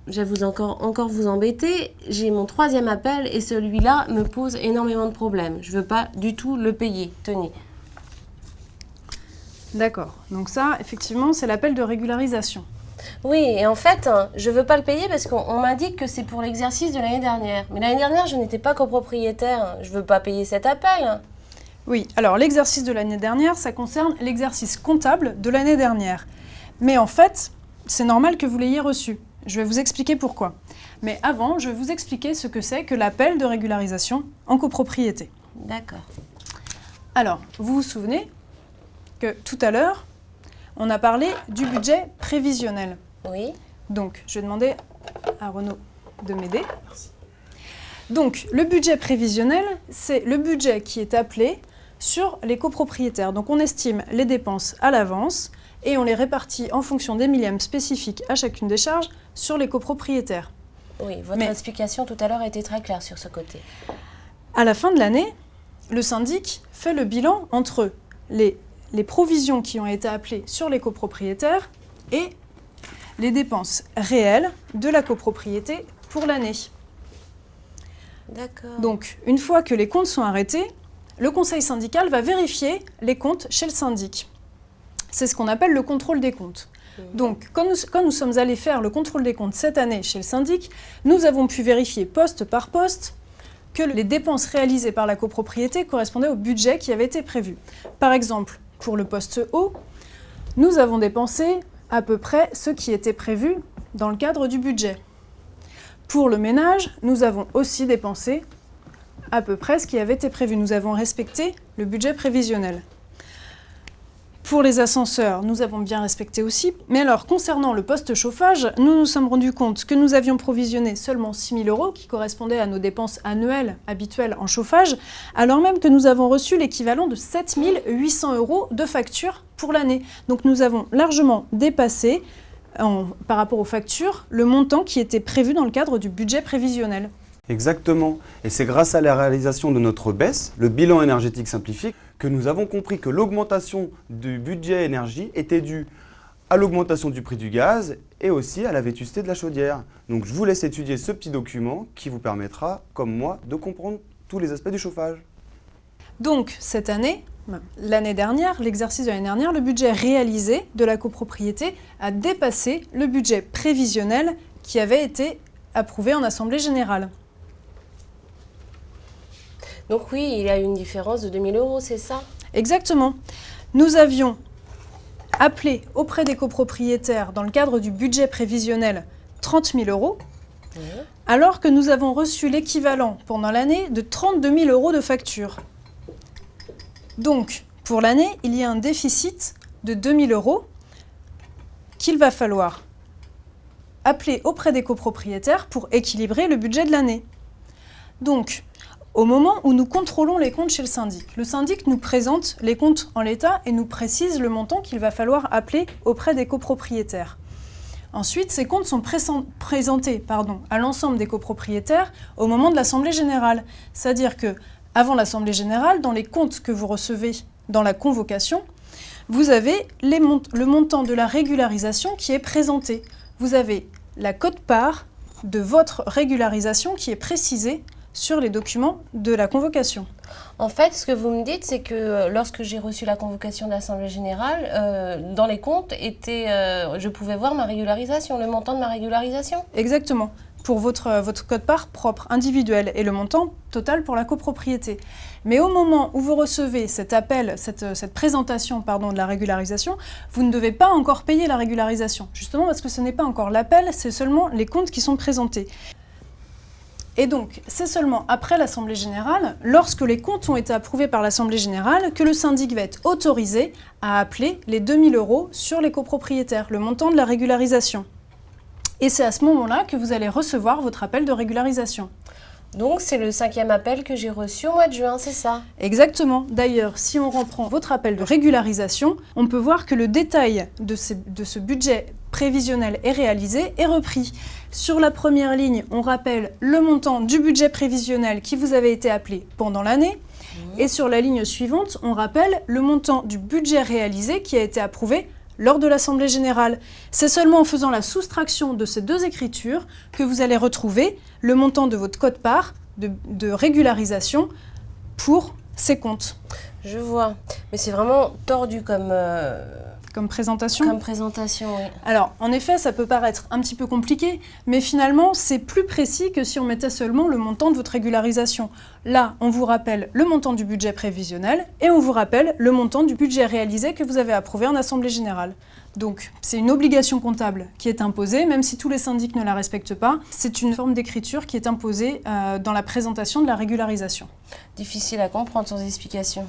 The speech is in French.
je vais encore vous embêter. J'ai mon 3e appel et celui-là me pose énormément de problèmes. Je ne veux pas du tout le payer. Tenez. D'accord. Donc ça, effectivement, c'est l'appel de régularisation. Oui, et en fait, je ne veux pas le payer parce qu'on m'indique que c'est pour l'exercice de l'année dernière. Mais l'année dernière, je n'étais pas copropriétaire. Je ne veux pas payer cet appel. Oui, alors l'exercice de l'année dernière, ça concerne l'exercice comptable de l'année dernière. Mais en fait, c'est normal que vous l'ayez reçu. Je vais vous expliquer pourquoi. Mais avant, je vais vous expliquer ce que c'est que l'appel de régularisation en copropriété. D'accord. Alors, vous vous souvenez que tout à l'heure, on a parlé du budget prévisionnel. Oui. Donc, je vais demander à Renaud de m'aider. Merci. Donc, le budget prévisionnel, c'est le budget qui est appelé sur les copropriétaires. Donc, on estime les dépenses à l'avance et on les répartit en fonction des millièmes spécifiques à chacune des charges sur les copropriétaires. Oui, votre explication tout à l'heure a été très claire sur ce côté. À la fin de l'année, le syndic fait le bilan entre les provisions qui ont été appelées sur les copropriétaires et les dépenses réelles de la copropriété pour l'année. D'accord. Donc, une fois que les comptes sont arrêtés, le conseil syndical va vérifier les comptes chez le syndic. C'est ce qu'on appelle le contrôle des comptes. Donc, quand nous sommes allés faire le contrôle des comptes cette année chez le syndic, nous avons pu vérifier poste par poste que les dépenses réalisées par la copropriété correspondaient au budget qui avait été prévu. Par exemple, pour le poste eau, nous avons dépensé à peu près ce qui était prévu dans le cadre du budget. Pour le ménage, nous avons aussi dépensé à peu près ce qui avait été prévu. Nous avons respecté le budget prévisionnel. Pour les ascenseurs, nous avons bien respecté aussi. Mais alors, concernant le poste chauffage, nous nous sommes rendus compte que nous avions provisionné seulement 6 000 €, qui correspondaient à nos dépenses annuelles habituelles en chauffage, alors même que nous avons reçu l'équivalent de 7 800 € de factures pour l'année. Donc nous avons largement dépassé, par rapport aux factures, le montant qui était prévu dans le cadre du budget prévisionnel. Exactement. Et c'est grâce à la réalisation de notre BES, le bilan énergétique simplifié, que nous avons compris que l'augmentation du budget énergie était due à l'augmentation du prix du gaz et aussi à la vétusté de la chaudière. Donc je vous laisse étudier ce petit document qui vous permettra, comme moi, de comprendre tous les aspects du chauffage. Donc cette année, l'année dernière, l'exercice de l'année dernière, le budget réalisé de la copropriété a dépassé le budget prévisionnel qui avait été approuvé en Assemblée générale. Donc oui, il y a une différence de 2 000 €, c'est ça? Exactement. Nous avions appelé auprès des copropriétaires, dans le cadre du budget prévisionnel, 30 000 €, alors que nous avons reçu l'équivalent pendant l'année de 32 000 € de factures. Donc, pour l'année, il y a un déficit de 2 000 € qu'il va falloir appeler auprès des copropriétaires pour équilibrer le budget de l'année. Donc, au moment où nous contrôlons les comptes chez le syndic nous présente les comptes en l'état et nous précise le montant qu'il va falloir appeler auprès des copropriétaires. Ensuite, ces comptes sont présentés à l'ensemble des copropriétaires au moment de l'Assemblée générale. C'est-à-dire que, avant l'Assemblée générale, dans les comptes que vous recevez dans la convocation, vous avez le montant de la régularisation qui est présenté. Vous avez la quote-part de votre régularisation qui est précisée sur les documents de la convocation. En fait, ce que vous me dites, c'est que lorsque j'ai reçu la convocation de l'Assemblée générale, dans les comptes, je pouvais voir ma régularisation, le montant de ma régularisation. Exactement, pour votre quote-part propre, individuel, et le montant total pour la copropriété. Mais au moment où vous recevez cet appel, cette présentation de la régularisation, vous ne devez pas encore payer la régularisation, justement parce que ce n'est pas encore l'appel, c'est seulement les comptes qui sont présentés. Et donc, c'est seulement après l'Assemblée générale, lorsque les comptes ont été approuvés par l'Assemblée générale, que le syndic va être autorisé à appeler les 2 000 € sur les copropriétaires, le montant de la régularisation. Et c'est à ce moment-là que vous allez recevoir votre appel de régularisation. Donc, c'est le 5e appel que j'ai reçu au mois de juin, c'est ça? Exactement. D'ailleurs, si on reprend votre appel de régularisation, on peut voir que le détail de ce budget prévisionnel est réalisé et repris. Sur la première ligne, on rappelle le montant du budget prévisionnel qui vous avait été appelé pendant l'année. Et sur la ligne suivante, on rappelle le montant du budget réalisé qui a été approuvé lors de l'Assemblée générale. C'est seulement en faisant la soustraction de ces deux écritures que vous allez retrouver le montant de votre quote-part de régularisation pour ces comptes. Je vois. Mais c'est vraiment tordu comme présentation. Comme présentation, oui. Alors, en effet, ça peut paraître un petit peu compliqué, mais finalement, c'est plus précis que si on mettait seulement le montant de votre régularisation. Là, on vous rappelle le montant du budget prévisionnel et on vous rappelle le montant du budget réalisé que vous avez approuvé en Assemblée générale. Donc, c'est une obligation comptable qui est imposée, même si tous les syndics ne la respectent pas. C'est une forme d'écriture qui est imposée dans la présentation de la régularisation. Difficile à comprendre sans explication.